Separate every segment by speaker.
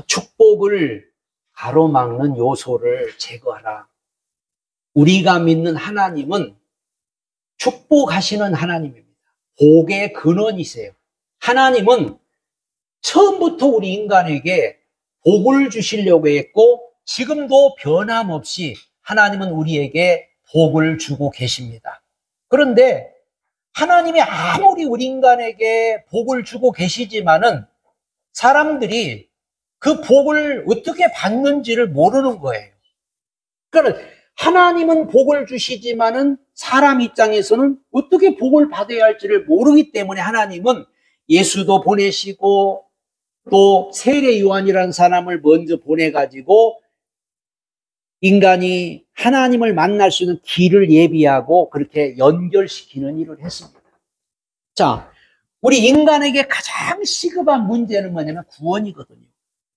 Speaker 1: 축복을 가로막는 요소를 제거하라. 우리가 믿는 하나님은 축복하시는 하나님입니다. 복의 근원이세요. 하나님은 처음부터 우리 인간에게 복을 주시려고 했고 지금도 변함없이 하나님은 우리에게 복을 주고 계십니다. 그런데 하나님이 아무리 우리 인간에게 복을 주고 계시지만은 사람들이 그 복을 어떻게 받는지를 모르는 거예요. 그러니까 하나님은 복을 주시지만은 사람 입장에서는 어떻게 복을 받아야 할지를 모르기 때문에 하나님은 예수도 보내시고 또 세례 요한이라는 사람을 먼저 보내가지고 인간이 하나님을 만날 수 있는 길을 예비하고 그렇게 연결시키는 일을 했습니다. 자, 우리 인간에게 가장 시급한 문제는 뭐냐면 구원이거든요.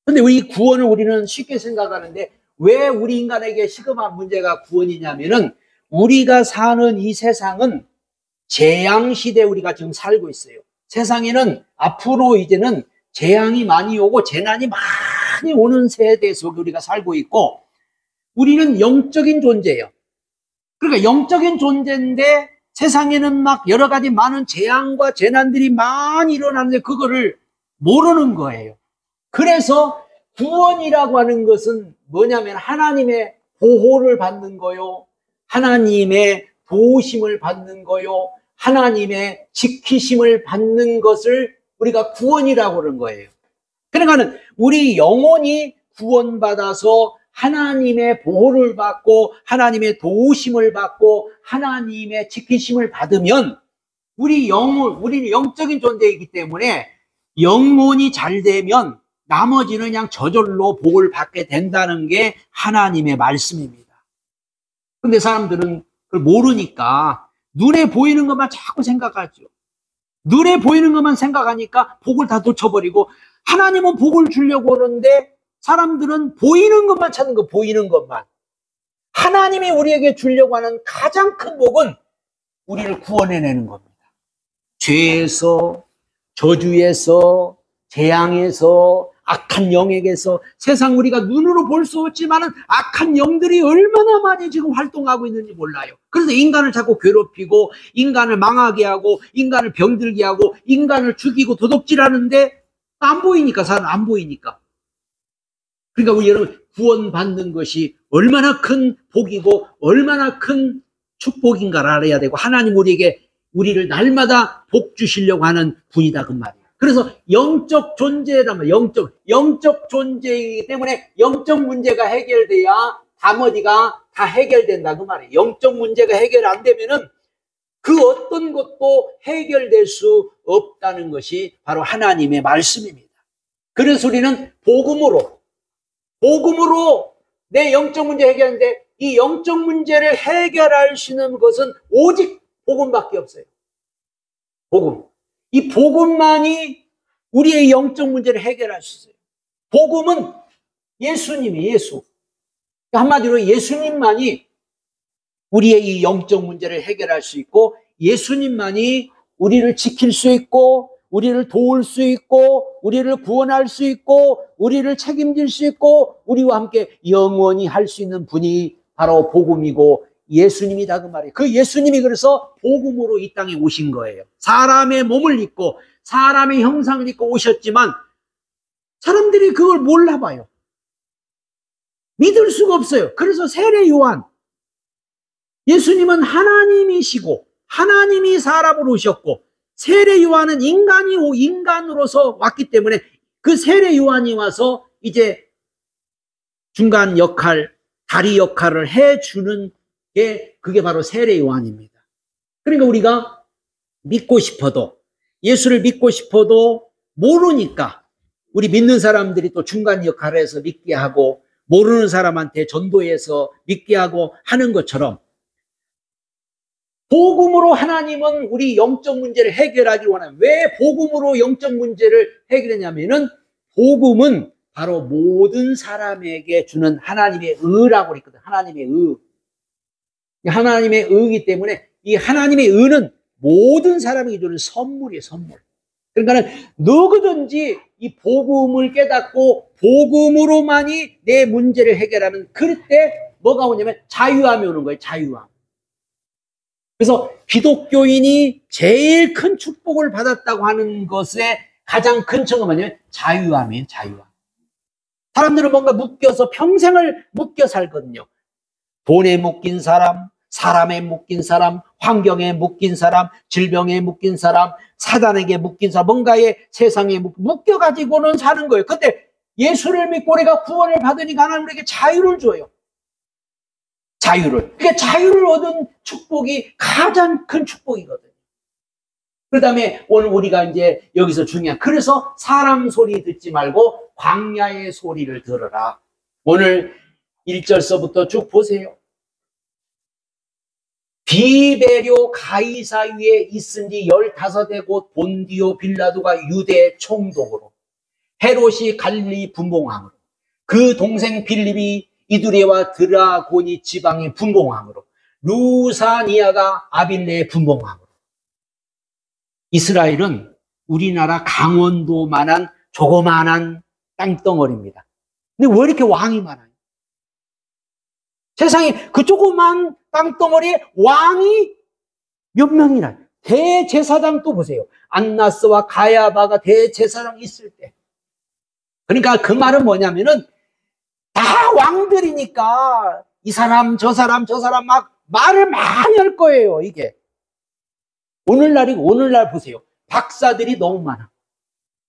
Speaker 1: 근데 이 구원을 우리는 쉽게 생각하는데 왜 우리 인간에게 시급한 문제가 구원이냐면은 우리가 사는 이 세상은 재앙시대에 우리가 지금 살고 있어요. 세상에는 앞으로 이제는 재앙이 많이 오고 재난이 많이 오는 세대 속에 우리가 살고 있고 우리는 영적인 존재예요. 그러니까 영적인 존재인데 세상에는 막 여러 가지 많은 재앙과 재난들이 많이 일어나는데 그거를 모르는 거예요. 그래서 구원이라고 하는 것은 뭐냐면 하나님의 보호를 받는 거요. 하나님의 도우심을 받는 거요. 하나님의 지키심을 받는 것을 우리가 구원이라고 그러는 거예요. 그러니까 우리 영혼이 구원받아서 하나님의 보호를 받고 하나님의 도우심을 받고 하나님의 지키심을 받으면 우리는 영적인 존재이기 때문에 영혼이 잘 되면 나머지는 그냥 저절로 복을 받게 된다는 게 하나님의 말씀입니다. 근데 사람들은 그걸 모르니까 눈에 보이는 것만 자꾸 생각하죠. 눈에 보이는 것만 생각하니까 복을 다 놓쳐버리고 하나님은 복을 주려고 그러는데 사람들은 보이는 것만 찾는 거, 보이는 것만. 하나님이 우리에게 주려고 하는 가장 큰 복은 우리를 구원해내는 겁니다. 죄에서, 저주에서, 재앙에서, 악한 영에게서 세상 우리가 눈으로 볼 수 없지만은 악한 영들이 얼마나 많이 지금 활동하고 있는지 몰라요. 그래서 인간을 자꾸 괴롭히고 인간을 망하게 하고 인간을 병들게 하고 인간을 죽이고 도둑질하는데 안 보이니까, 사람 안 보이니까. 그러니까 우리 여러분 구원받는 것이 얼마나 큰 복이고 얼마나 큰 축복인가를 알아야 되고 하나님 우리를 날마다 복 주시려고 하는 분이다 그 말이에요. 그래서 영적 존재라면 영적 존재이기 때문에 영적 문제가 해결돼야 나머지가 다 해결된다 그 말이에요. 영적 문제가 해결 안 되면은 그 어떤 것도 해결될 수 없다는 것이 바로 하나님의 말씀입니다. 그래서 우리는 복음으로 내 영적 문제 해결하는데 이 영적 문제를 해결할 수 있는 것은 오직 복음밖에 없어요. 복음. 이 복음만이 우리의 영적 문제를 해결할 수 있어요. 복음은 예수님이 예수. 한마디로 예수님만이 우리의 이 영적 문제를 해결할 수 있고 예수님만이 우리를 지킬 수 있고 우리를 도울 수 있고 우리를 구원할 수 있고 우리를 책임질 수 있고 우리와 함께 영원히 할 수 있는 분이 바로 복음이고 예수님이다 그 말이에요. 그 예수님이 그래서 복음으로 이 땅에 오신 거예요. 사람의 몸을 입고 사람의 형상을 입고 오셨지만 사람들이 그걸 몰라봐요. 믿을 수가 없어요. 그래서 세례 요한 예수님은 하나님이시고 하나님이 사람으로 오셨고 세례 요한은 인간으로서 왔기 때문에 그 세례 요한이 와서 이제 중간 역할, 다리 역할을 해주는 게 그게 바로 세례 요한입니다. 그러니까 우리가 믿고 싶어도 예수를 믿고 싶어도 모르니까 우리 믿는 사람들이 또 중간 역할을 해서 믿게 하고 모르는 사람한테 전도해서 믿게 하고 하는 것처럼 복음으로 하나님은 우리 영적 문제를 해결하기 원해요. 왜 복음으로 영적 문제를 해결했냐면은 복음은 바로 모든 사람에게 주는 하나님의 의라고 그랬거든. 하나님의 의. 하나님의 의이기 때문에 이 하나님의 의는 모든 사람에게 주는 선물이에요, 선물. 그러니까 누구든지 이 복음을 깨닫고 복음으로만이 내 문제를 해결하면 그때 뭐가 오냐면 자유함이 오는 거예요. 자유함. 그래서 기독교인이 제일 큰 축복을 받았다고 하는 것의 가장 큰 층은 뭐냐면 자유함이에요. 자유함. 사람들은 뭔가 묶여서 평생을 묶여 살거든요. 돈에 묶인 사람, 사람에 묶인 사람, 환경에 묶인 사람, 질병에 묶인 사람, 사단에게 묶인 사람, 뭔가에 세상에 묶여가지고는 사는 거예요. 근데 예수를 믿고 우리가 구원을 받으니까 하나님 우리에게 자유를 줘요. 자유를. 그러니까 자유를 얻은 축복이 가장 큰 축복이거든요. 그 다음에 오늘 우리가 이제 여기서 중요한, 그래서 사람 소리 듣지 말고 광야의 소리를 들어라. 오늘 1절서부터 쭉 보세요. 비베료 가이사 위에 있은 지 15해 곧 본디오 빌라도가 유대 총독으로, 헤롯이 갈릴리 분봉왕으로, 그 동생 빌립이 이두레와 드라고니 지방의 분봉왕으로, 루사니아가 아빌레의 분봉왕으로. 이스라엘은 우리나라 강원도만한 조그만한 땅덩어리입니다. 근데 왜 이렇게 왕이 많아요? 세상에 그 조그만 땅덩어리에 왕이 몇 명이나. 대제사장 또 보세요. 안나스와 가야바가 대제사장 있을 때. 그러니까 그 말은 뭐냐면은 다 왕들이니까 이 사람 저 사람 저 사람 막 말을 많이 할 거예요. 이게 오늘날 보세요. 박사들이 너무 많아.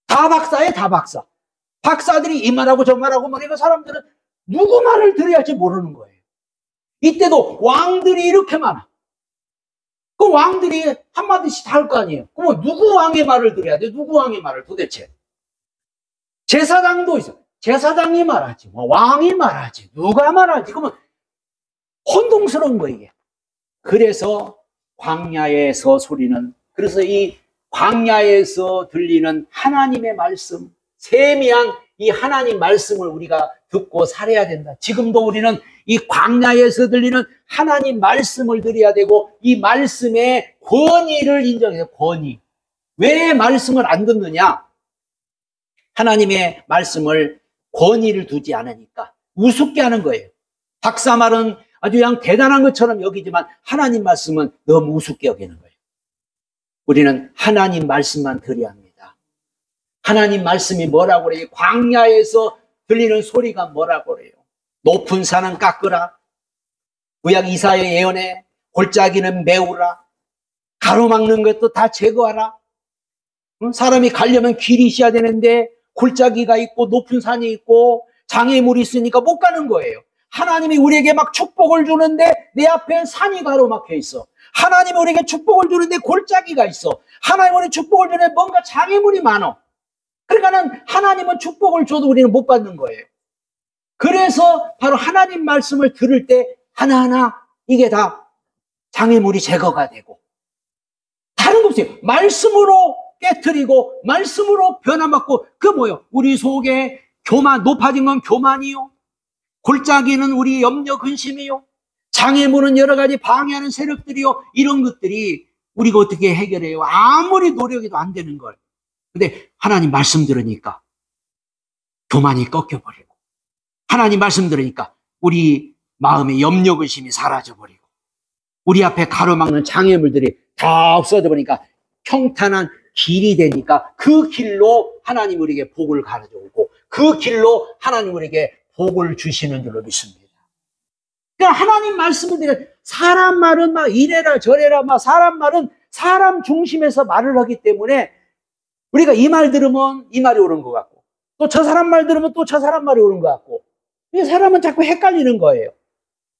Speaker 1: 다 박사에 다 박사. 박사들이 이 말하고 저 말하고 그러니까 사람들은 누구 말을 들어야 할지 모르는 거예요. 이때도 왕들이 이렇게 많아. 그 왕들이 한마디씩 다 할 거 아니에요. 그럼 누구 왕의 말을 들어야 돼? 누구 왕의 말을 도대체? 제사장도 있어. 제사장이 말하지. 뭐 왕이 말하지. 누가 말하지. 그러면 혼동스러운 거 이게. 그래서 광야에서 소리는, 그래서 이 광야에서 들리는 하나님의 말씀, 세미한 이 하나님 말씀을 우리가 듣고 살아야 된다. 지금도 우리는 이 광야에서 들리는 하나님 말씀을 드려야 되고 이 말씀의 권위를 인정해요. 권위. 왜 말씀을 안 듣느냐? 하나님의 말씀을 권위를 두지 않으니까 우습게 하는 거예요. 박사 말은 아주 그냥 대단한 것처럼 여기지만 하나님 말씀은 너무 우습게 여기는 거예요. 우리는 하나님 말씀만 드려야 합니다. 하나님 말씀이 뭐라고 그래요? 광야에서 들리는 소리가 뭐라고 그래요? 높은 산은 깎으라. 구약 이사야 예언에 골짜기는 메우라. 가로막는 것도 다 제거하라. 사람이 가려면 길이 있어야 되는데 골짜기가 있고 높은 산이 있고 장애물이 있으니까 못 가는 거예요. 하나님이 우리에게 막 축복을 주는데 내 앞에 산이 가로막혀 있어. 하나님이 우리에게 축복을 주는데 골짜기가 있어. 하나님이 우리에게 축복을 주는데 뭔가 장애물이 많아. 그러니까는 하나님은 축복을 줘도 우리는 못 받는 거예요. 그래서 바로 하나님 말씀을 들을 때 하나하나 이게 다 장애물이 제거가 되고, 다른 거 없어요. 말씀으로 깨트리고 말씀으로 변화받고, 그 뭐예요? 우리 속에 교만, 높아진 건 교만이요, 골짜기는 우리 염려 근심이요, 장애물은 여러 가지 방해하는 세력들이요, 이런 것들이 우리가 어떻게 해결해요? 아무리 노력해도 안 되는 걸. 근데 하나님 말씀 들으니까 교만이 꺾여버리고, 하나님 말씀 들으니까 우리 마음의 염려 근심이 사라져버리고, 우리 앞에 가로막는 장애물들이 다 없어져 버리니까 평탄한 길이 되니까 그 길로 하나님 우리에게 복을 가져오고 그 길로 하나님 우리에게 복을 주시는 줄로 믿습니다. 그러니까 하나님 말씀을 드려, 사람 말은 막 이래라 저래라, 막 사람 말은 사람 중심에서 말을 하기 때문에 우리가 이 말 들으면 이 말이 옳은 것 같고 또 저 사람 말 들으면 또 저 사람 말이 옳은 것 같고, 사람은 자꾸 헷갈리는 거예요.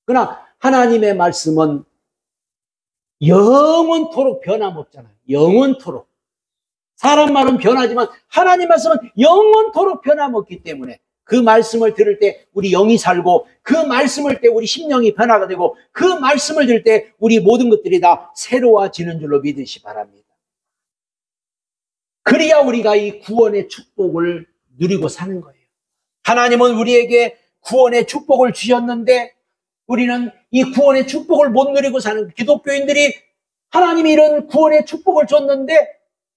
Speaker 1: 그러나 하나님의 말씀은 영원토록 변함없잖아요. 영원토록. 사람 말은 변하지만 하나님 말씀은 영원토록 변함없기 때문에 그 말씀을 들을 때 우리 영이 살고, 그 말씀을 때 우리 심령이 변화가 되고, 그 말씀을 들을 때 우리 모든 것들이 다 새로워지는 줄로 믿으시 바랍니다. 그래야 우리가 이 구원의 축복을 누리고 사는 거예요. 하나님은 우리에게 구원의 축복을 주셨는데 우리는 이 구원의 축복을 못 누리고 사는, 기독교인들이 하나님이 이런 구원의 축복을 줬는데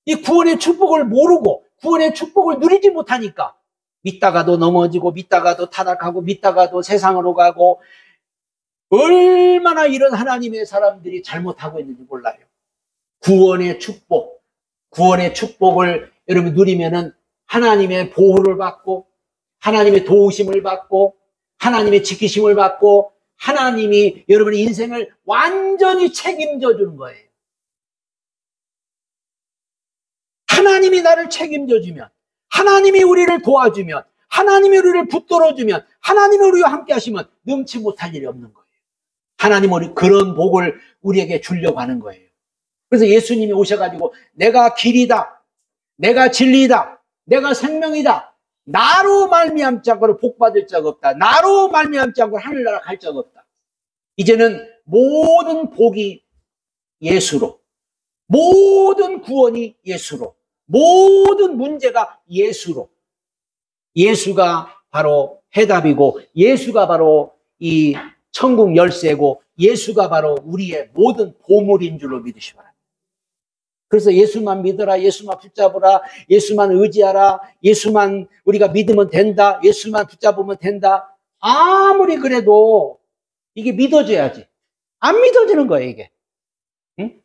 Speaker 1: 이 구원의 축복을 모르고 구원의 축복을 누리지 못하니까 믿다가도 넘어지고 믿다가도 타락하고 믿다가도 세상으로 가고 얼마나 이런 하나님의 사람들이 잘못하고 있는지 몰라요. 구원의 축복을 여러분 누리면은 하나님의 보호를 받고 하나님의 도우심을 받고 하나님의 지키심을 받고 하나님이 여러분의 인생을 완전히 책임져 주는 거예요. 하나님이 나를 책임져 주면, 하나님이 우리를 도와주면, 하나님이 우리를 붙들어 주면, 하나님이 우리와 함께 하시면 능치 못할 일이 없는 거예요. 하나님은 그런 복을 우리에게 주려고 하는 거예요. 그래서 예수님이 오셔가지고 내가 길이다, 내가 진리다, 내가 생명이다, 나로 말미암지 않고는 복 받을 자가 없다, 나로 말미암지 않고는 하늘나라 갈 자가 없다. 이제는 모든 복이 예수로, 모든 구원이 예수로, 모든 문제가 예수로, 예수가 바로 해답이고 예수가 바로 이 천국 열쇠고 예수가 바로 우리의 모든 보물인 줄로 믿으시 바랍니다. 그래서 예수만 믿어라, 예수만 붙잡으라, 예수만 의지하라, 예수만 우리가 믿으면 된다, 예수만 붙잡으면 된다. 아무리 그래도 이게 믿어져야지. 안 믿어지는 거예요, 이게. 응?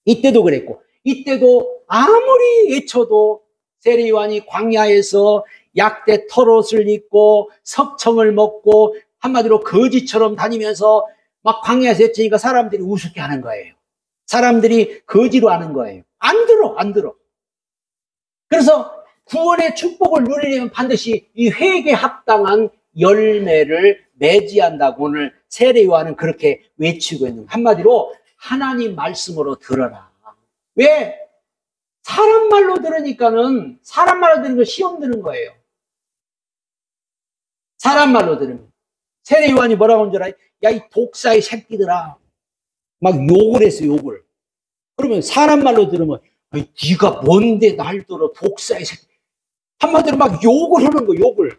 Speaker 1: 이때도 그랬고, 이때도 아무리 외쳐도 세례요한이 광야에서 약대 털옷을 입고 석청을 먹고 한마디로 거지처럼 다니면서 막 광야에서 외치니까 사람들이 우습게 하는 거예요. 사람들이 거지로 하는 거예요. 안 들어. 그래서 구원의 축복을 누리려면 반드시 이 회개에 합당한 열매를 맺이한다고 오늘 세례요한은 그렇게 외치고 있는 거예요. 한마디로 하나님 말씀으로 들어라. 왜? 사람 말로 들으니까는 사람 말로 들으는 거 시험 드는 거예요. 사람 말로 들으면. 세례요한이 뭐라고 한 줄 알아요? 야, 이 독사의 새끼들아. 막 욕을 했어요, 욕을. 그러면 사람 말로 들으면 네가 뭔데 날 들어 독사의 새끼. 한마디로 막 욕을 하는 거, 욕을.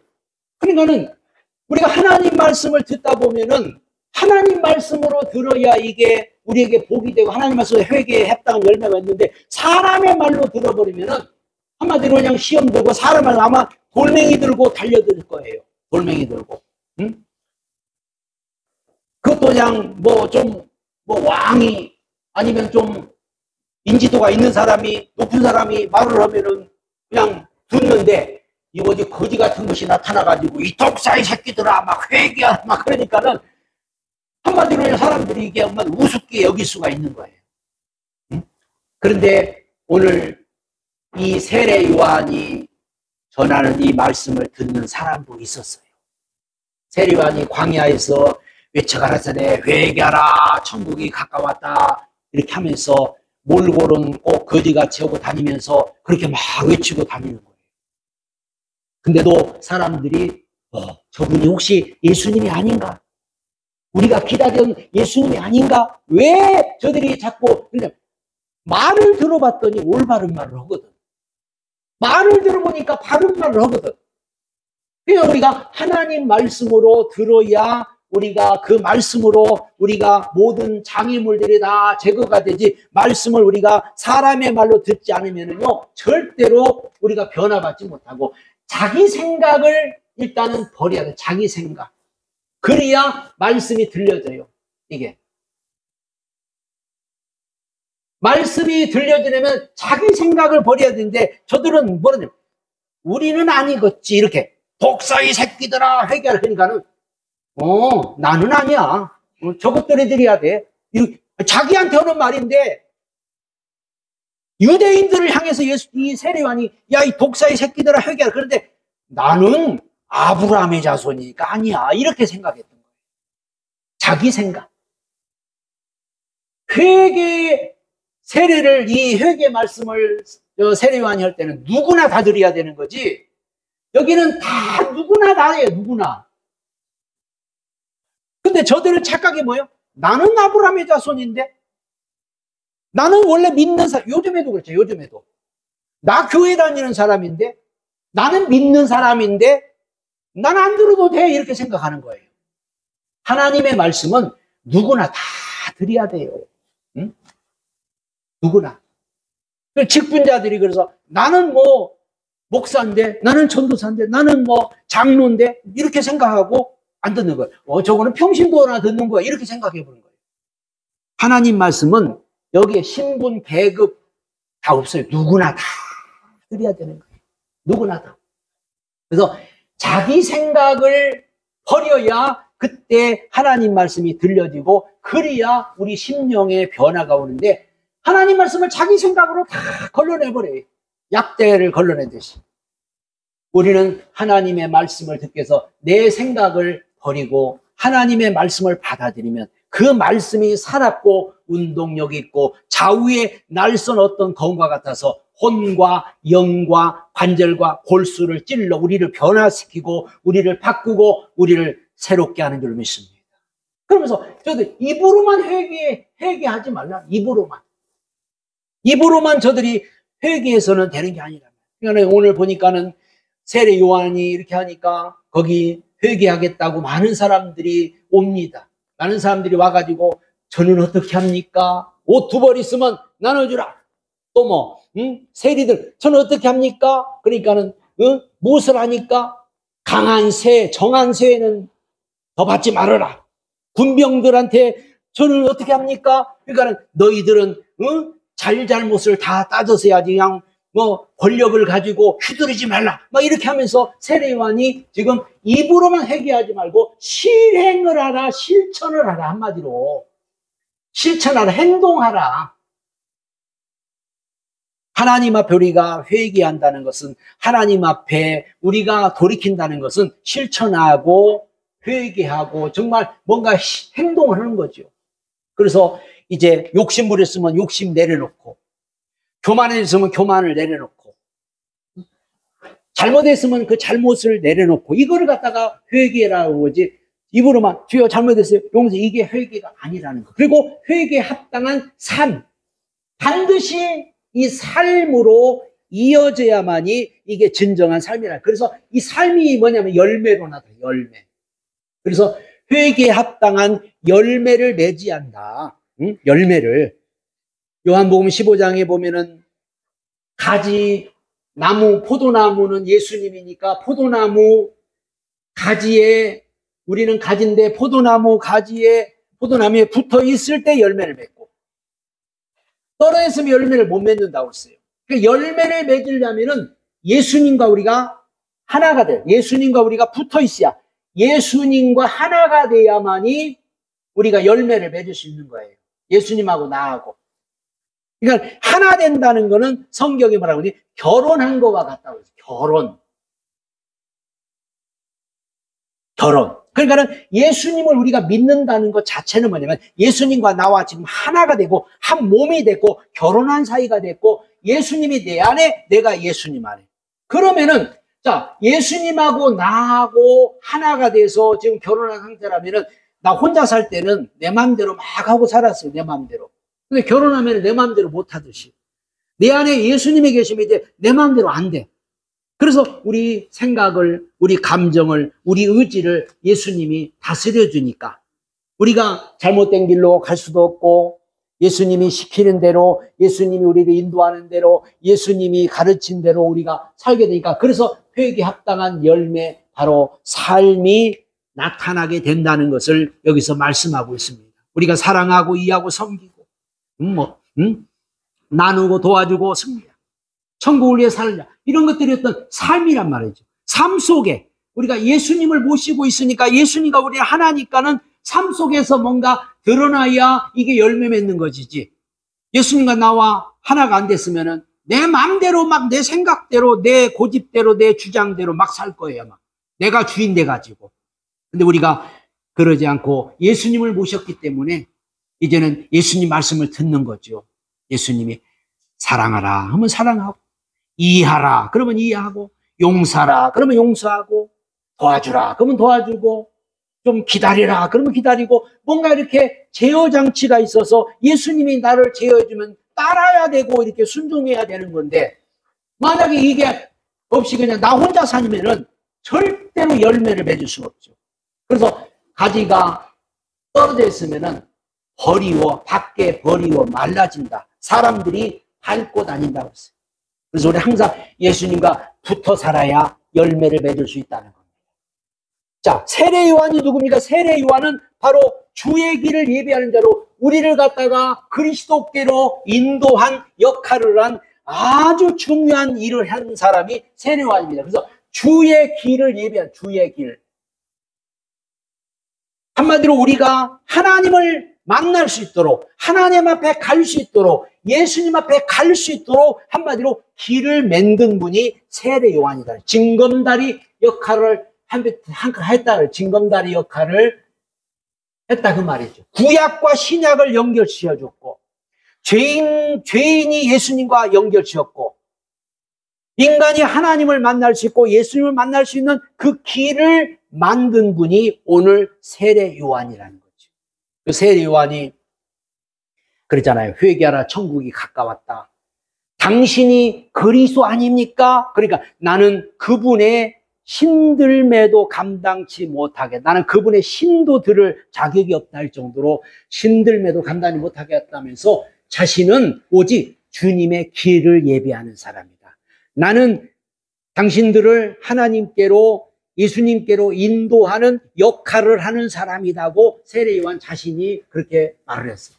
Speaker 1: 그러니까는 우리가 하나님 말씀을 듣다 보면은 하나님 말씀으로 들어야 이게 우리에게 복이 되고 하나님 말씀에 회개에 합당한 열매가 있는데 사람의 말로 들어버리면은 한마디로 그냥 시험 들고 사람 말로 아마 돌멩이 들고 달려들 거예요. 돌멩이 들고. 응? 그것도 그냥 왕이 아니면 좀 인지도가 있는 사람이, 높은 사람이 말을 하면은 그냥 듣는데 이 어디 거지 같은 것이 나타나가지고 이 독사의 새끼들아 막 회개하라 막 그러니까는 한마디로 사람들이 이게 정말 우습게 여길 수가 있는 거예요. 응? 그런데 오늘 이 세례 요한이 전하는 이 말씀을 듣는 사람도 있었어요. 세례 요한이 광야에서 외쳐가라사대 회개하라 천국이 가까웠다 이렇게 하면서 몰골은 꼭 거지같이 오고 다니면서 그렇게 막 외치고 다니는 거예요. 근데도 사람들이 저분이 혹시 예수님이 아닌가? 우리가 기다리던 예수님이 아닌가? 왜 저들이 자꾸 말을 들어봤더니 올바른 말을 하거든. 말을 들어보니까 바른 말을 하거든. 그러니까 우리가 하나님 말씀으로 들어야 우리가 그 말씀으로 우리가 모든 장애물들이 다 제거가 되지 말씀을 우리가 사람의 말로 듣지 않으면요 절대로 우리가 변화받지 못하고 자기 생각을 일단은 버려야 돼. 자기 생각. 그래야 말씀이 들려져요. 이게. 말씀이 들려지려면 자기 생각을 버려야 되는데 저들은 뭐라냐. 우리는 아니겠지. 이렇게. 독사의 새끼들아 회개하라. 그러니까는 나는 아니야. 저것들이 드려야 돼. 자기한테 하는 말인데 유대인들을 향해서 이 세례요한이 야, 이 독사의 새끼들아 회개하라. 그런데 나는 아브라함의 자손이니까 아니야. 이렇게 생각했던 거예요. 자기 생각. 회개 세례를 이 회개 말씀을 세례요한이 할 때는 누구나 다 드려야 되는 거지. 여기는 다 누구나 다 해요. 누구나. 근데 저들은 착각이 뭐예요? 나는 아브라함의 자손인데 나는 원래 믿는 사람. 요즘에도 그렇죠. 요즘에도. 나 교회 다니는 사람인데 나는 믿는 사람인데 나는 안 들어도 돼. 이렇게 생각하는 거예요. 하나님의 말씀은 누구나 다 드려야 돼요. 응? 누구나. 직분자들이 그래서 나는 목사인데, 나는 전도사인데, 나는 뭐 장로인데, 이렇게 생각하고 안 듣는 거예요. 저거는 평신도나 듣는 거야. 이렇게 생각해 보는 거예요. 하나님 말씀은 여기에 신분, 계급 다 없어요. 누구나 다 드려야 되는 거예요. 누구나 다. 그래서 자기 생각을 버려야 그때 하나님 말씀이 들려지고, 그래야 우리 심령의 변화가 오는데, 하나님 말씀을 자기 생각으로 다 걸러내버려요. 약대를 걸러내듯이. 우리는 하나님의 말씀을 듣기 위해서 내 생각을 버리고 하나님의 말씀을 받아들이면 그 말씀이 살았고 운동력이 있고 좌우에 날선 어떤 검과 같아서 혼과 영과 관절과 골수를 찔러 우리를 변화시키고 우리를 바꾸고 우리를 새롭게 하는 줄 믿습니다. 그러면서 저들 입으로만 회개하지 말라. 입으로만 저들이 회개해서는 되는 게 아니라. 그러니까 오늘 보니까는 세례 요한이 이렇게 하니까 거기 회개하겠다고 많은 사람들이 옵니다. 많은 사람들이 와가지고 저는 어떻게 합니까? 옷 2벌 있으면 나눠주라. 또 뭐 세리들 저는 어떻게 합니까? 그러니까는 무엇을 하니까 강한 새, 정한 새는 더 받지 말아라. 군병들한테 저는 어떻게 합니까? 그러니까는 너희들은 잘잘못을 다 따져서 해야지 그냥 뭐 권력을 가지고 휘두르지 말라. 막 이렇게 하면서 세례 요한이 지금 입으로만 회개하지 말고 실행을 하라, 실천을 하라. 한마디로 실천하라, 행동하라. 하나님 앞에 우리가 회개한다는 것은, 하나님 앞에 우리가 돌이킨다는 것은 실천하고 회개하고 정말 뭔가 행동을 하는 거죠. 그래서 이제 욕심 부렸으면 욕심 내려놓고, 교만했으면 교만을 내려놓고, 잘못했으면 그 잘못을 내려놓고, 이거를 갖다가 회개라고 하지, 입으로만 주여 잘못했어요, 용서, 이게 회개가 아니라는 거. 그리고 회개에 합당한 삶, 반드시 이 삶으로 이어져야만이 이게 진정한 삶이라. 그래서 이 삶이 뭐냐면 열매로 나타나요. 열매. 그래서 회개에 합당한 열매를 맺어야 한다. 열매를. 요한복음 15장에 보면은 가지, 나무, 포도나무는 예수님이니까 포도나무 가지에, 우리는 가지인데 포도나무 가지에, 포도나무에 붙어 있을 때 열매를 맺고, 떨어졌으면 열매를 못 맺는다고 했어요. 그러니까 열매를 맺으려면은 예수님과 우리가 하나가 돼요. 예수님과 우리가 붙어 있어야, 예수님과 하나가 돼야만이 우리가 열매를 맺을 수 있는 거예요. 예수님하고 나하고. 그러니까 하나 된다는 거는 성경이 뭐라고 하지? 결혼한 거와 같다고 해서. 결혼. 그러니까는 예수님을 우리가 믿는다는 것 자체는 뭐냐면 예수님과 나와 지금 하나가 되고 한 몸이 됐고 결혼한 사이가 됐고 예수님이 내 안에, 내가 예수님 안에. 그러면은 자, 예수님하고 나하고 하나가 돼서 지금 결혼한 상태라면은, 나 혼자 살 때는 내 마음대로 막 하고 살았어요. 내 마음대로. 근데 결혼하면 내 마음대로 못 하듯이. 내 안에 예수님이 계시면 이제 내 마음대로 안 돼. 그래서 우리 생각을, 우리 감정을, 우리 의지를 예수님이 다스려 주니까 우리가 잘못된 길로 갈 수도 없고, 예수님이 시키는 대로, 예수님이 우리를 인도하는 대로, 예수님이 가르친 대로 우리가 살게 되니까, 그래서 회개에 합당한 열매, 바로 삶이 나타나게 된다는 것을 여기서 말씀하고 있습니다. 우리가 사랑하고 이해하고 섬기고 나누고 도와주고 승리하고 천국을 위해 살자, 이런 것들이 어떤 삶이란 말이죠. 삶 속에 우리가 예수님을 모시고 있으니까, 예수님과 우리 하나니까는 삶 속에서 뭔가 드러나야 이게 열매 맺는 것이지, 예수님과 나와 하나가 안 됐으면은 내 마음대로 막 내 생각대로, 내 고집대로, 내 주장대로 막 살 거예요. 막 내가 주인 돼 가지고. 근데 우리가 그러지 않고 예수님을 모셨기 때문에 이제는 예수님 말씀을 듣는 거죠. 예수님이 사랑하라 하면 사랑하고, 이해하라 그러면 이해하고, 용서하라 그러면 용서하고, 도와주라 그러면 도와주고, 좀 기다리라 그러면 기다리고, 뭔가 이렇게 제어 장치가 있어서 예수님이 나를 제어해주면 따라야 되고 이렇게 순종해야 되는 건데, 만약에 이게 없이 그냥 나 혼자 살면은 절대로 열매를 맺을 수가 없죠. 그래서 가지가 떨어져 있으면은 밖에 버리워 말라진다. 사람들이 밟고 다닌다고 했어요. 그래서 우리 항상 예수님과 붙어 살아야 열매를 맺을 수 있다는 겁니다. 자, 세례 요한이 누굽니까? 세례 요한은 바로 주의 길을 예비하는 자로 우리를 갖다가 그리스도께로 인도한 역할을 한 아주 중요한 일을 한 사람이 세례 요한입니다. 그래서 주의 길을 예비한 주의 길. 한마디로 우리가 하나님을 만날 수 있도록, 하나님 앞에 갈 수 있도록, 예수님 앞에 갈 수 있도록 한마디로 길을 만든 분이 세례 요한이다. 징검다리 역할을 했다. 징검다리 역할을 했다 그 말이죠. 구약과 신약을 연결시켜줬고, 죄인이 예수님과 연결시켰고, 인간이 하나님을 만날 수 있고 예수님을 만날 수 있는 그 길을 만든 분이 오늘 세례 요한이라는 거죠. 그 세례 요한이 그랬잖아요. 회개하라, 천국이 가까웠다. 당신이 그리스도 아닙니까? 그러니까 나는 그분의 신들매도 감당치 못하게, 나는 그분의 신도 들을 자격이 없다 할 정도로 신들매도 감당이 못하게 했다면서 자신은 오직 주님의 길을 예비하는 사람이다. 나는 당신들을 하나님께로, 예수님께로 인도하는 역할을 하는 사람이라고 세례 요한 자신이 그렇게 말을 했어요.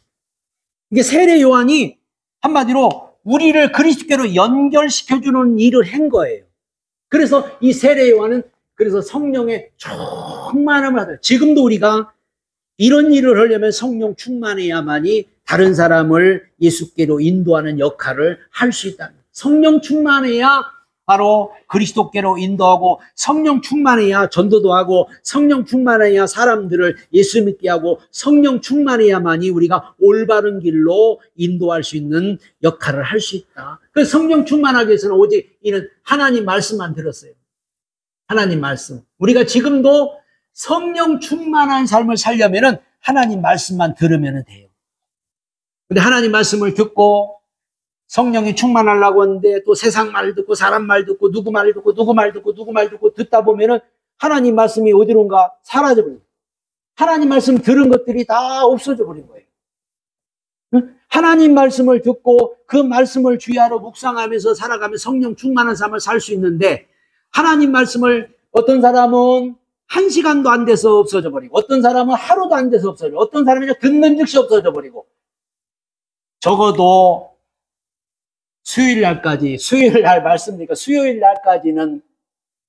Speaker 1: 이게 세례 요한이 한마디로 우리를 그리스도께로 연결시켜주는 일을 한 거예요. 그래서 이 세례 요한은 그래서 성령의 충만함을 하다. 지금도 우리가 이런 일을 하려면 성령 충만해야만이 다른 사람을 예수께로 인도하는 역할을 할 수 있다. 성령 충만해야 바로 그리스도께로 인도하고, 성령 충만해야 전도도 하고, 성령 충만해야 사람들을 예수 믿게 하고, 성령 충만해야만이 우리가 올바른 길로 인도할 수 있는 역할을 할 수 있다. 그래서 성령 충만하기 위해서는 오직 이는 하나님 말씀만 들었어요. 하나님 말씀. 우리가 지금도 성령 충만한 삶을 살려면은 하나님 말씀만 들으면 돼요. 근데 하나님 말씀을 듣고 성령이 충만하려고 하는데 또 세상 말 듣고 사람 말 듣고 누구 말 듣고 누구 말 듣고 누구 말 듣고 듣다 보면은 하나님 말씀이 어디론가 사라져 버려요. 하나님 말씀 들은 것들이 다 없어져 버린 거예요. 하나님 말씀을 듣고 그 말씀을 주야로 묵상하면서 살아가면 성령 충만한 삶을 살 수 있는데, 하나님 말씀을 어떤 사람은 1시간도 안 돼서 없어져 버리고, 어떤 사람은 하루도 안 돼서 없어져 버리고, 어떤 사람은 듣는 즉시 없어져 버리고, 적어도 수요일 날 말씀이니까 수요일 날까지는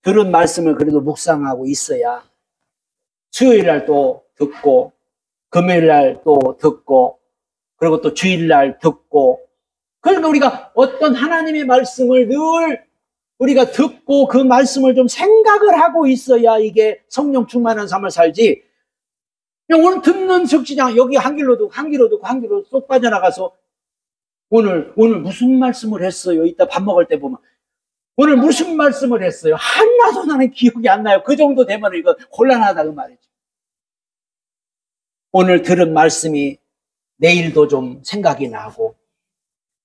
Speaker 1: 들은 말씀을 그래도 묵상하고 있어야 수요일 날 또 듣고, 금요일 날 또 듣고, 그리고 또 주일 날 듣고. 그러니까 우리가 어떤 하나님의 말씀을 늘 우리가 듣고 그 말씀을 좀 생각을 하고 있어야 이게 성령 충만한 삶을 살지. 그냥 오늘 듣는 적시장 여기 한 길로 듣고 한 길로 듣고 한 길로 쏙 빠져나가서 오늘 무슨 말씀을 했어요? 이따 밥 먹을 때 보면 오늘 무슨 말씀을 했어요? 하나도 나는 기억이 안 나요. 그 정도 되면 이거 곤란하다 그 말이죠. 오늘 들은 말씀이 내일도 좀 생각이 나고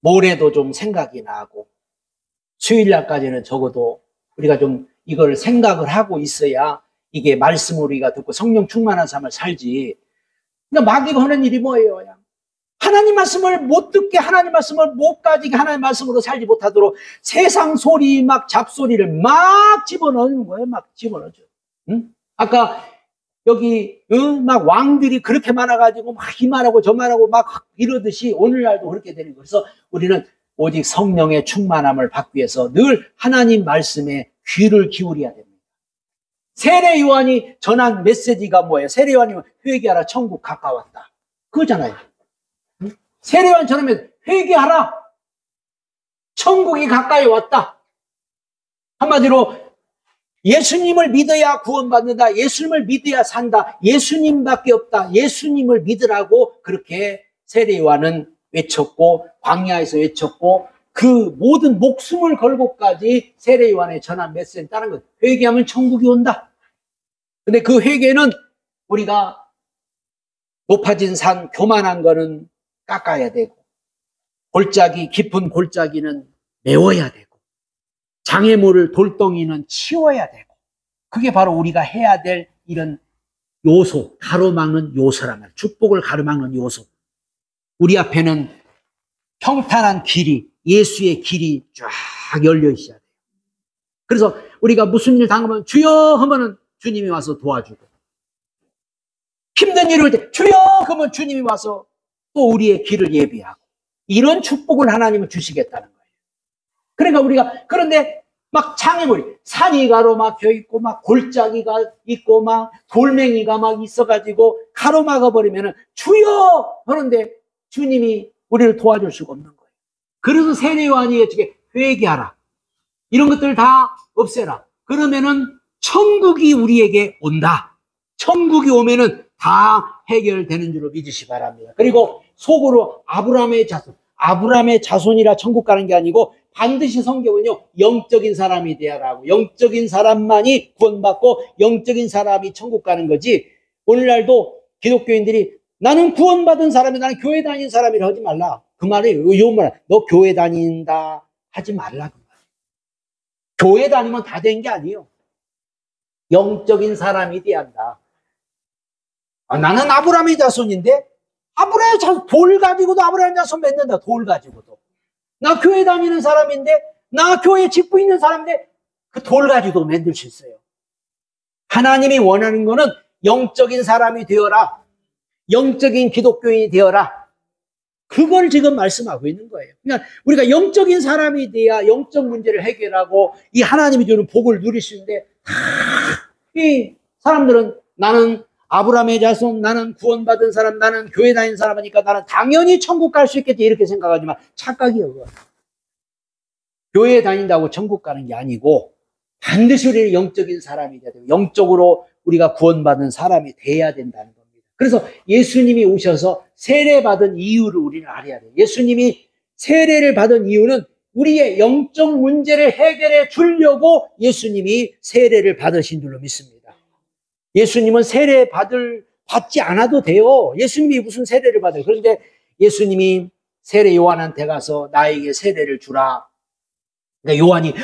Speaker 1: 모레도 좀 생각이 나고 수요일 날까지는 적어도 우리가 좀 이걸 생각을 하고 있어야 이게 말씀을 우리가 듣고 성령 충만한 삶을 살지. 그러니까 마귀가 하는 일이 뭐예요? 그냥 하나님 말씀을 못 듣게, 하나님 말씀을 못 가지게, 하나님 말씀으로 살지 못하도록 세상 소리, 막 잡소리를 막 집어넣는 거예요. 막 집어넣죠. 응? 아까 여기 막 왕들이 그렇게 많아가지고 막 이 말하고 저 말하고 막 이러듯이 오늘날도 그렇게 되는 거예요. 그래서 우리는 오직 성령의 충만함을 받기 위해서 늘 하나님 말씀에 귀를 기울여야 됩니다. 세례 요한이 전한 메시지가 뭐예요? 세례 요한이 회개하라, 천국 가까웠다. 그거잖아요. 세례 요한 전하면 회개하라, 천국이 가까이 왔다. 한마디로 예수님을 믿어야 구원받는다. 예수님을 믿어야 산다. 예수님밖에 없다. 예수님을 믿으라고 그렇게 세례 요한은 외쳤고 광야에서 외쳤고 그 모든 목숨을 걸고까지 세례 요한의 전한 메시지는 다른 것. 회개하면 천국이 온다. 근데 그 회개는 우리가 높아진 산, 교만한 거는 깎아야 되고, 골짜기, 깊은 골짜기는 메워야 되고, 장애물을, 돌덩이는 치워야 되고, 그게 바로 우리가 해야 될 이런 요소, 가로막는 요소란 말이에요. 축복을 가로막는 요소. 우리 앞에는 평탄한 길이, 예수의 길이 쫙 열려 있어야 돼요. 그래서 우리가 무슨 일 당하면 주여 하면은 주님이 와서 도와주고, 힘든 일이 올 때 주여 하면 주님이 와서 또 우리의 길을 예비하고, 이런 축복을 하나님은 주시겠다는 거예요. 그러니까 우리가, 그런데 막 장애물이 산이 가로막혀 있고 막 골짜기가 있고 막 돌멩이가 막 있어가지고 가로막아 버리면은 주여 하는데 주님이 우리를 도와줄 수가 없는 거예요. 그래서 세례 요한이 어떻게 회개하라, 이런 것들 다 없애라. 그러면은 천국이 우리에게 온다. 천국이 오면은 다 해결되는 줄로 믿으시 바랍니다. 그리고 속으로 아브라함의 자손이라 천국 가는 게 아니고 반드시 성경은요, 영적인 사람이 되어라고, 영적인 사람만이 구원받고 영적인 사람이 천국 가는 거지, 오늘날도 기독교인들이 나는 구원받은 사람이, 나는 교회 다니는 사람이라 하지 말라. 그 말이 요 말, 너 교회 다닌다 하지 말라. 그 말. 교회 다니면 다 된 게 아니에요. 영적인 사람이 돼야 한다. 나는 아브라함의 자손인데, 아브라함의 자손, 돌 가지고도 아브라함의 자손 맺는다. 돌 가지고도. 나 교회 다니는 사람인데, 나 교회 짓고 있는 사람인데, 그 돌 가지고도 만들 수 있어요. 하나님이 원하는 거는 영적인 사람이 되어라. 영적인 기독교인이 되어라. 그걸 지금 말씀하고 있는 거예요. 그러니까 우리가 영적인 사람이 돼야 영적 문제를 해결하고 이 하나님이 주는 복을 누릴 수 있는데, 이 사람들은 나는 아브라함의 자손, 나는 구원받은 사람, 나는 교회 다니는 사람 하니까 나는 당연히 천국 갈 수 있겠지, 이렇게 생각하지만 착각이에요. 그거. 교회 다닌다고 천국 가는 게 아니고 반드시 우리는 영적인 사람이 돼야 돼요. 영적으로 우리가 구원받은 사람이 돼야 된다는 겁니다. 그래서 예수님이 오셔서 세례받은 이유를 우리는 알아야 돼요. 예수님이 세례를 받은 이유는 우리의 영적 문제를 해결해 주려고 예수님이 세례를 받으신 줄로 믿습니다. 예수님은 받지 않아도 돼요. 예수님이 무슨 세례를 받아요. 그런데 예수님이 세례 요한한테 가서 나에게 세례를 주라. 그러니까 요한이,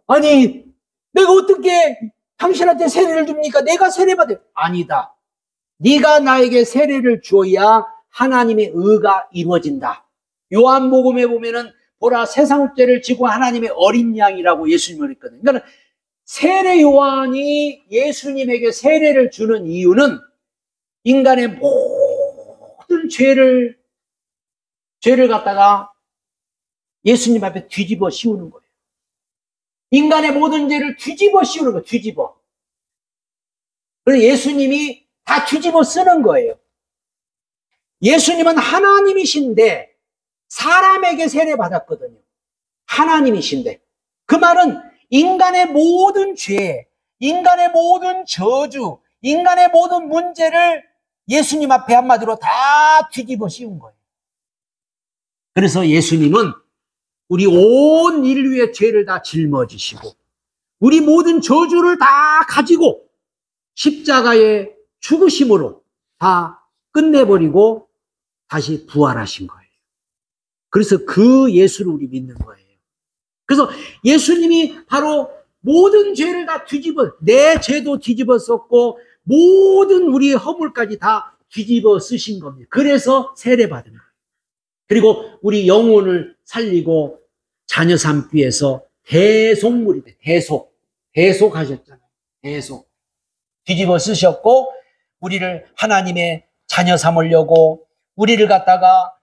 Speaker 1: 아니 내가 어떻게 당신한테 세례를 줍니까? 내가 세례 받아요. 아니다. 네가 나에게 세례를 주어야 하나님의 의가 이루어진다. 요한복음에 보면은 보라, 세상 죄를 지고 하나님의 어린 양이라고 예수님을 했거든요. 그러니까 세례 요한이 예수님에게 세례를 주는 이유는 인간의 모든 죄를 갖다가 예수님 앞에 뒤집어 씌우는 거예요. 인간의 모든 죄를 뒤집어 씌우는 거예요. 뒤집어. 그래서 예수님이 다 뒤집어 쓰는 거예요. 예수님은 하나님이신데 사람에게 세례 받았거든요. 하나님이신데. 그 말은 인간의 모든 죄, 인간의 모든 저주, 인간의 모든 문제를 예수님 앞에 한마디로 다 뒤집어 씌운 거예요. 그래서 예수님은 우리 온 인류의 죄를 다 짊어지시고 우리 모든 저주를 다 가지고 십자가의 죽으심으로 다 끝내버리고 다시 부활하신 거예요. 그래서 그 예수를 우리 믿는 거예요. 그래서 예수님이 바로 모든 죄를 다 내 죄도 뒤집어 썼고 모든 우리의 허물까지 다 뒤집어 쓰신 겁니다. 그래서 세례 받은 거예요. 그리고 우리 영혼을 살리고 자녀 삼기 위해서 대속물이 돼. 대속하셨잖아요. 대속. 뒤집어 쓰셨고 우리를 하나님의 자녀 삼으려고 우리를 갖다가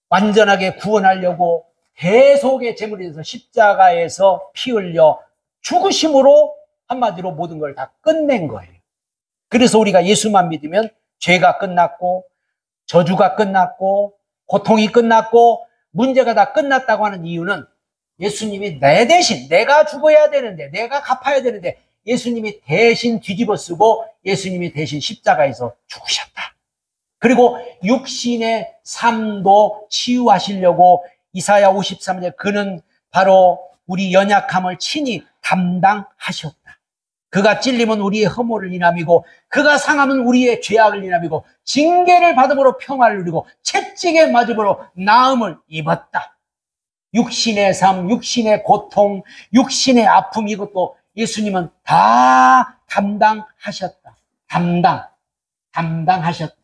Speaker 1: 완전하게 구원하려고 대속의 제물이 돼서 십자가에서 피 흘려 죽으심으로 한마디로 모든 걸 다 끝낸 거예요. 그래서 우리가 예수만 믿으면 죄가 끝났고 저주가 끝났고 고통이 끝났고 문제가 다 끝났다고 하는 이유는 예수님이 내 대신, 내가 죽어야 되는데, 내가 갚아야 되는데 예수님이 대신 뒤집어 쓰고 예수님이 대신 십자가에서 죽으셨다. 그리고 육신의 삶도 치유하시려고 이사야 53절 그는 바로 우리 연약함을 친히 담당하셨다. 그가 찔림은 우리의 허물을 인함이고 그가 상함은 우리의 죄악을 인함이고 징계를 받음으로 평화를 누리고 채찍에 맞음으로 나음을 입었다. 육신의 삶, 육신의 고통, 육신의 아픔 이것도 예수님은 다 담당하셨다. 담당하셨다.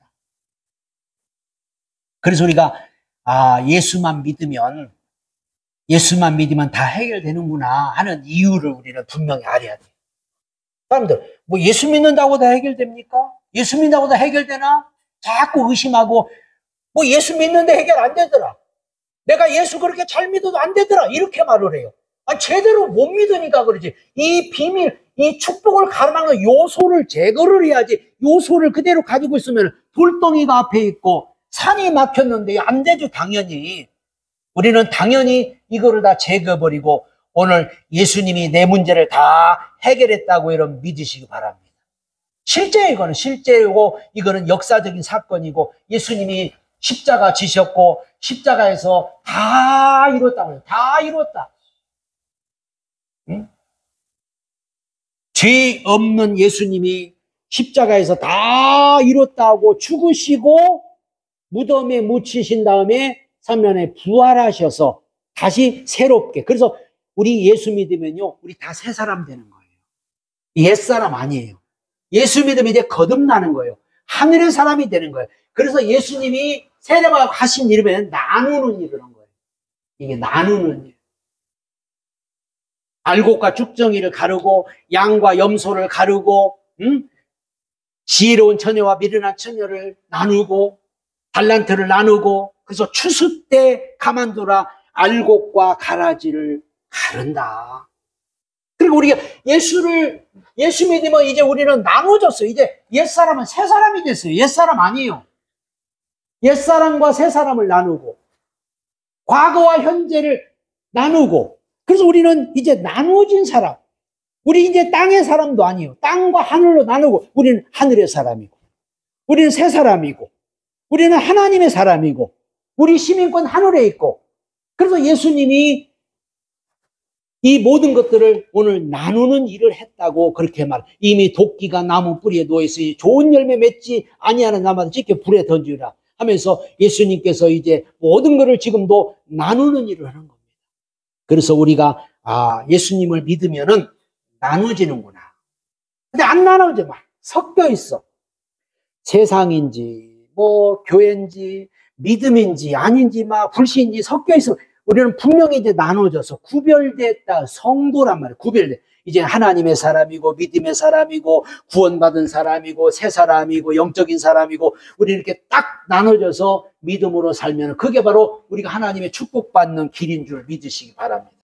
Speaker 1: 그래서 우리가 예수만 믿으면 예수만 믿으면 다 해결되는구나 하는 이유를 우리는 분명히 알아야 돼요. 사람들, 뭐 예수 믿는다고 다 해결됩니까? 예수 믿는다고 다 해결되나? 자꾸 의심하고, 뭐 예수 믿는데 해결 안 되더라. 내가 예수 그렇게 잘 믿어도 안 되더라. 이렇게 말을 해요. 아니, 제대로 못 믿으니까 그러지. 이 비밀, 이 축복을 가로막는 요소를 제거를 해야지. 요소를 그대로 가지고 있으면 돌덩이가 앞에 있고 산이 막혔는데 안 되죠, 당연히. 우리는 당연히 이거를 다 제거해버리고 오늘 예수님이 내 문제를 다 해결했다고 여러분 믿으시기 바랍니다. 실제 이거는 실제고 이거는 역사적인 사건이고 예수님이 십자가 지셨고 십자가에서 다 이뤘다고. 다 이뤘다. 응? 죄 없는 예수님이 십자가에서 다 이뤘다고 죽으시고 무덤에 묻히신 다음에 3년에 부활하셔서 다시 새롭게. 그래서 우리 예수 믿으면요, 우리 다 새 사람 되는 거예요. 옛사람 아니에요. 예수 믿으면 이제 거듭나는 거예요. 하늘의 사람이 되는 거예요. 그래서 예수님이 세례받고 하신 일은 나누는 일을 한 거예요. 이게 나누는 일. 알곡과 죽정이를 가르고 양과 염소를 가르고 지혜로운 처녀와 미련한 처녀를 나누고 달란트를 나누고 그래서 추수 때 가만두라 알곡과 가라지를 가른다. 그리고 우리가 예수 믿으면 이제 우리는 나눠졌어요. 이제 옛사람은 새 사람이 됐어요. 옛사람 아니에요. 옛사람과 새 사람을 나누고 과거와 현재를 나누고 그래서 우리는 이제 나누어진 사람. 우리 이제 땅의 사람도 아니에요. 땅과 하늘로 나누고 우리는 하늘의 사람이고 우리는 새 사람이고 우리는 하나님의 사람이고 우리 시민권 하늘에 있고 그래서 예수님이 이 모든 것들을 오늘 나누는 일을 했다고 그렇게 이미 도끼가 나무 뿌리에 누워있으니 좋은 열매 맺지 아니하는 나무도 찢겨 불에 던지라 하면서 예수님께서 이제 모든 것을 지금도 나누는 일을 하는 겁니다. 그래서 우리가 예수님을 믿으면은 나눠지는구나. 근데 안 나눠져. 막 섞여 있어. 세상인지 뭐 교회인지 믿음인지 아닌지 막 불신인지 섞여 있어. 우리는 분명히 이제 나눠져서 구별됐다. 성도란 말이에요. 구별돼. 이제 하나님의 사람이고 믿음의 사람이고 구원받은 사람이고 새 사람이고 영적인 사람이고 우리 이렇게 딱 나눠져서 믿음으로 살면 그게 바로 우리가 하나님의 축복받는 길인 줄 믿으시기 바랍니다.